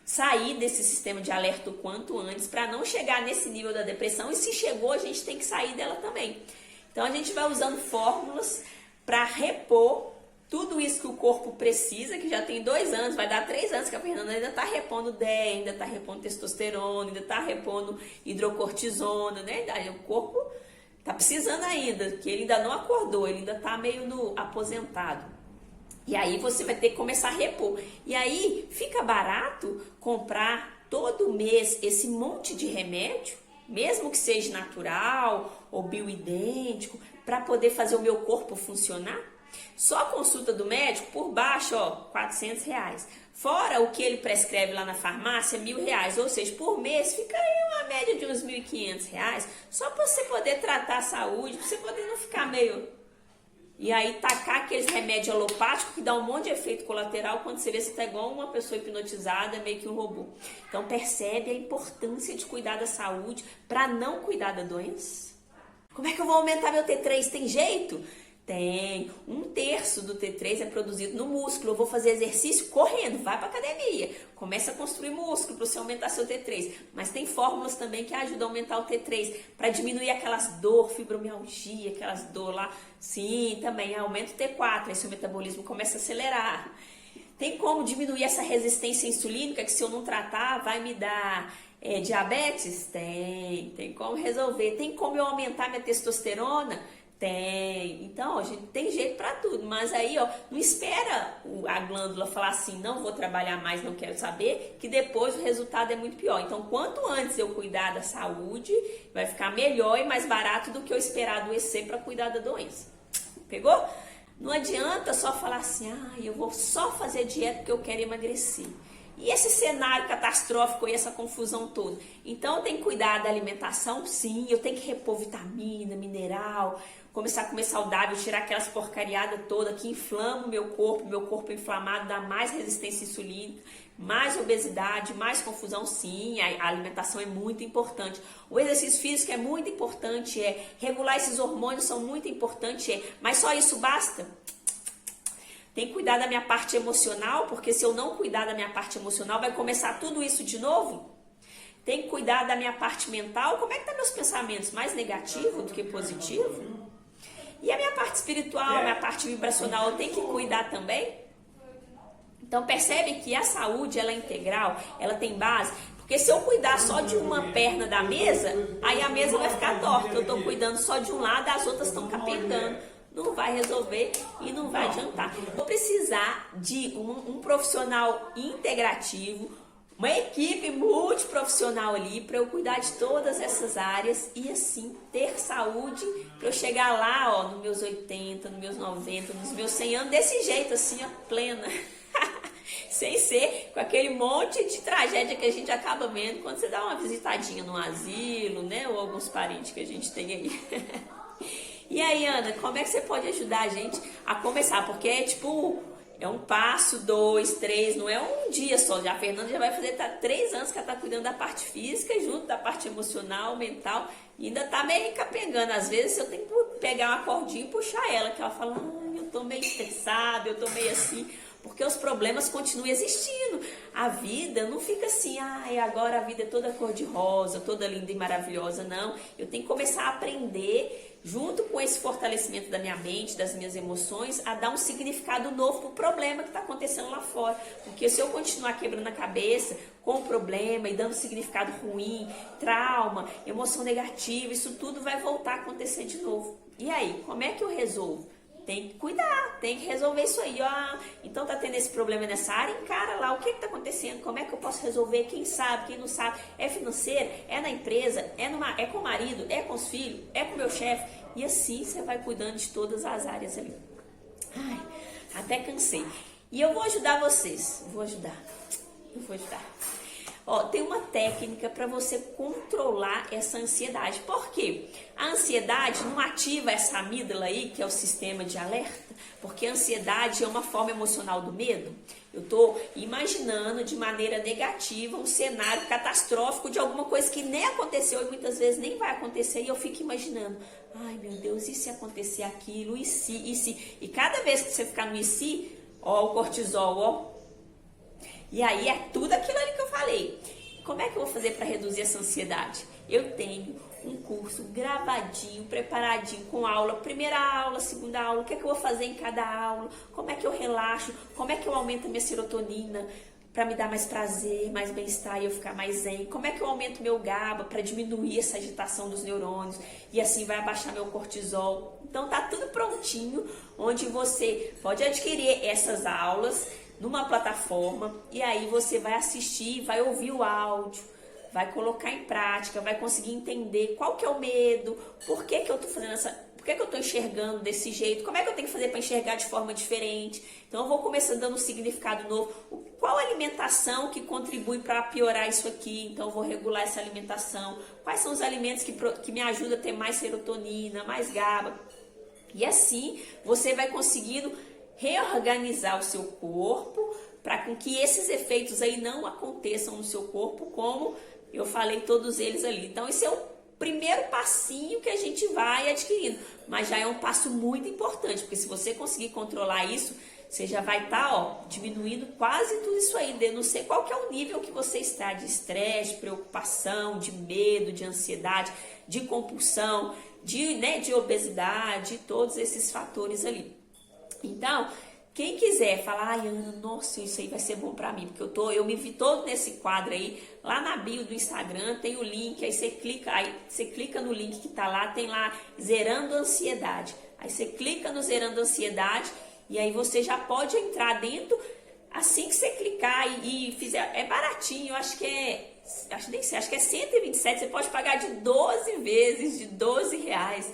sair desse sistema de alerta o quanto antes para não chegar nesse nível da depressão. E se chegou, a gente tem que sair dela também. Então a gente vai usando fórmulas para repor tudo isso que o corpo precisa, que já tem 2 anos, vai dar 3 anos que a Fernanda ainda está repondo DEA, ainda está repondo testosterona, ainda está repondo hidrocortisona, né? Aí o corpo tá precisando ainda, que ele ainda não acordou, ele ainda tá meio no aposentado. E aí você vai ter que começar a repor. E aí fica barato comprar todo mês esse monte de remédio, mesmo que seja natural ou bioidêntico, para poder fazer o meu corpo funcionar. Só a consulta do médico, por baixo, R$400. Fora o que ele prescreve lá na farmácia, R$1.000. Ou seja, por mês fica aí uma média de uns R$1.500. Só para você poder tratar a saúde, para você poder não ficar meio... E aí tacar aqueles remédios alopáticos que dá um monte de efeito colateral quando você vê se tá igual uma pessoa hipnotizada, meio que um robô. Então percebe a importância de cuidar da saúde para não cuidar da doença. Como é que eu vou aumentar meu T3? Tem jeito? Tem. 1/3 do T3 é produzido no músculo. Eu vou fazer exercício correndo, vai para academia. Começa a construir músculo para você aumentar seu T3. Mas tem fórmulas também que ajudam a aumentar o T3 para diminuir aquelas dor, fibromialgia, aquelas dor lá. Sim, também aumenta o T4, aí seu metabolismo começa a acelerar. Tem como diminuir essa resistência insulínica que se eu não tratar vai me dar diabetes? Tem como resolver. Tem como eu aumentar minha testosterona? Tem. Então, a gente tem jeito para tudo, mas aí, não espera a glândula falar assim, não vou trabalhar mais, não quero saber, que depois o resultado é muito pior. Então, quanto antes eu cuidar da saúde, vai ficar melhor e mais barato do que eu esperar adoecer para cuidar da doença. Pegou? Não adianta só falar assim, eu vou só fazer dieta porque eu quero emagrecer. E esse cenário catastrófico e essa confusão toda? Então, eu tenho que cuidar da alimentação, sim, eu tenho que repor vitamina, mineral, começar a comer saudável, tirar aquelas porcariadas todas que inflamam o meu corpo inflamado dá mais resistência insulínica, mais obesidade, mais confusão, sim, a alimentação é muito importante. O exercício físico é muito importante, regular esses hormônios são muito importantes, mas só isso basta? Tem que cuidar da minha parte emocional, porque se eu não cuidar da minha parte emocional, vai começar tudo isso de novo? Tem que cuidar da minha parte mental, como é que estão meus pensamentos? Mais negativo do que positivo? E a minha parte espiritual, a minha parte vibracional, eu tenho que cuidar também? Então percebe que a saúde, ela é integral, ela tem base, porque se eu cuidar só de uma perna da mesa, aí a mesa vai ficar torta, eu estou cuidando só de um lado, as outras estão capengando. Não vai resolver e não vai adiantar. Vou precisar de um profissional integrativo, uma equipe multiprofissional ali para eu cuidar de todas essas áreas e assim ter saúde para eu chegar lá, nos meus 80, nos meus 90, nos meus 100 anos, desse jeito assim, plena. Sem ser com aquele monte de tragédia que a gente acaba vendo quando você dá uma visitadinha no asilo, né? Ou alguns parentes que a gente tem aí. E aí, Ana, como é que você pode ajudar a gente a começar? Porque é um passo, 2, 3, não é um dia só. Já a Fernanda já vai fazer 3 anos que ela está cuidando da parte física, junto da parte emocional, mental, e ainda está meio capengando. Às vezes eu tenho que pegar uma cordinha e puxar ela, que ela fala, eu tô meio estressada, eu tô meio assim. porque os problemas continuam existindo. A vida não fica assim, agora a vida é toda cor-de-rosa, toda linda e maravilhosa, não. Eu tenho que começar a aprender, junto com esse fortalecimento da minha mente, das minhas emoções, a dar um significado novo para o problema que está acontecendo lá fora. Porque se eu continuar quebrando a cabeça com o problema e dando significado ruim, trauma, emoção negativa, isso tudo vai voltar a acontecer de novo. E aí, como é que eu resolvo? Tem que cuidar, tem que resolver isso aí. Então tá tendo esse problema nessa área, encara lá o que tá acontecendo, como é que eu posso resolver, quem sabe, quem não sabe, é financeiro, é na empresa, é com o marido, é com os filhos, é com o meu chefe, e assim você vai cuidando de todas as áreas ali. Até cansei. E eu vou ajudar vocês, vou ajudar. Tem uma técnica para você controlar essa ansiedade. Por quê? A ansiedade não ativa essa amígdala aí, que é o sistema de alerta, porque a ansiedade é uma forma emocional do medo. Eu estou imaginando de maneira negativa um cenário catastrófico de alguma coisa que nem aconteceu e muitas vezes nem vai acontecer, e eu fico imaginando, ai meu Deus, e se acontecer aquilo, e se? E cada vez que você ficar no e se, o cortisol, e aí é tudo aquilo ali que eu falei. Como é que eu vou fazer para reduzir essa ansiedade? Eu tenho um curso gravadinho, preparadinho, com aula, primeira aula, segunda aula, o que é que eu vou fazer em cada aula, como é que eu relaxo, como é que eu aumento a minha serotonina para me dar mais prazer, mais bem-estar e eu ficar mais zen, como é que eu aumento meu GABA para diminuir essa agitação dos neurônios e assim vai abaixar meu cortisol. Então tá tudo prontinho, onde você pode adquirir essas aulas numa plataforma, e aí você vai assistir, vai ouvir o áudio, vai colocar em prática, vai conseguir entender qual que é o medo, por que eu tô fazendo por que eu tô enxergando desse jeito, como é que eu tenho que fazer para enxergar de forma diferente. Então eu vou começar dando um significado novo, qual a alimentação que contribui para piorar isso aqui, então eu vou regular essa alimentação, quais são os alimentos que me ajudam a ter mais serotonina, mais GABA, e assim você vai conseguindo reorganizar o seu corpo para que esses efeitos aí não aconteçam no seu corpo, como eu falei todos eles ali. Então esse é o primeiro passinho que a gente vai adquirindo, mas já é um passo muito importante, porque se você conseguir controlar isso, você já vai estar diminuindo quase tudo isso aí, não sei qual que é o nível que você está de estresse, de preocupação, de medo, de ansiedade, de compulsão, de obesidade, todos esses fatores ali. Então, quem quiser falar, ai Ana, nossa, isso aí vai ser bom pra mim, porque eu me vi todo nesse quadro aí, lá na bio do Instagram tem o link, aí você clica no link que tá lá, tem lá Zerando Ansiedade. Aí você clica no Zerando Ansiedade e aí você já pode entrar dentro, assim que você clicar e fizer, é baratinho, acho que é 127, você pode pagar de 12 vezes, de R$12.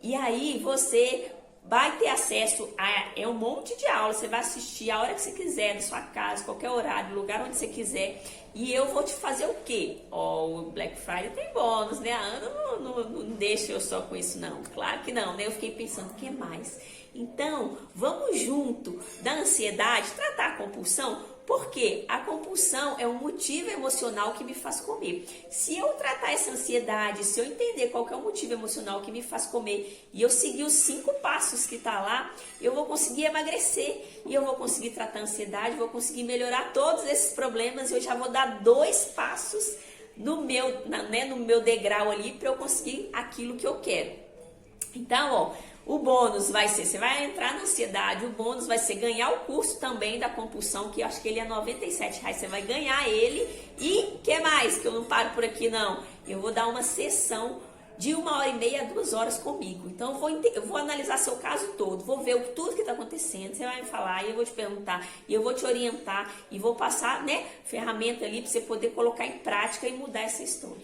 E aí você vai ter acesso a um monte de aulas, você vai assistir a hora que você quiser, na sua casa, qualquer horário, lugar onde você quiser. E eu vou te fazer o quê? O Black Friday tem bônus, né? A Ana não deixa eu só com isso, não. Claro que não, né? Eu fiquei pensando, o que mais? Então, vamos junto da ansiedade, tratar a compulsão, porque a compulsão é um motivo emocional que me faz comer. Se eu tratar essa ansiedade, se eu entender qual que é o motivo emocional que me faz comer e eu seguir os 5 passos que tá lá, eu vou conseguir emagrecer e eu vou conseguir tratar a ansiedade, vou conseguir melhorar todos esses problemas e eu já vou dar 2 passos no meu degrau ali para eu conseguir aquilo que eu quero. Então, o bônus vai ser, você vai entrar na ansiedade, o bônus vai ser ganhar o curso também da compulsão, que eu acho que ele é R$97, você vai ganhar ele. E que mais? Que eu não paro por aqui não, eu vou dar uma sessão de 1h30 a 2 horas comigo. Então eu vou analisar seu caso todo, vou ver tudo que está acontecendo, você vai me falar e eu vou te perguntar, e eu vou te orientar e vou passar, ferramenta ali para você poder colocar em prática e mudar essa história.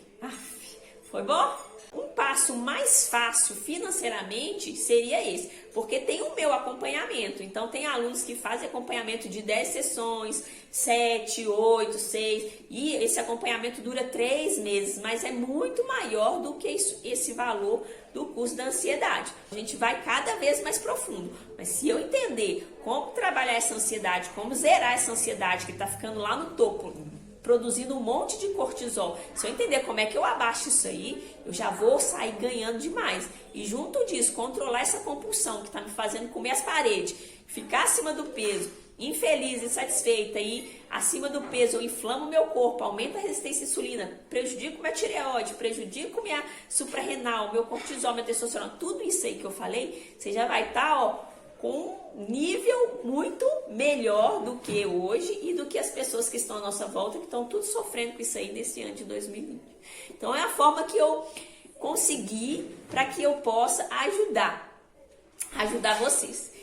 Foi bom? Um passo mais fácil financeiramente seria esse, porque tem o meu acompanhamento. Então tem alunos que fazem acompanhamento de 10 sessões, 7, 8, 6, e esse acompanhamento dura 3 meses, mas é muito maior do que esse valor do curso da ansiedade. A gente vai cada vez mais profundo, mas se eu entender como trabalhar essa ansiedade, como zerar essa ansiedade que está ficando lá no topo, produzindo um monte de cortisol. Se eu entender como é que eu abaixo isso aí, eu já vou sair ganhando demais. E junto disso, controlar essa compulsão que está me fazendo comer as paredes, ficar acima do peso infeliz, insatisfeita e acima do peso, eu inflamo meu corpo, aumento a resistência à insulina, prejudico minha tireoide, prejudico minha suprarrenal, meu cortisol, minha testosterona, tudo isso aí que eu falei, você já vai estar, ó, com um nível muito melhor do que hoje e do que as pessoas que estão à nossa volta, que estão tudo sofrendo com isso aí nesse ano de 2020. Então é a forma que eu consegui para que eu possa ajudar vocês.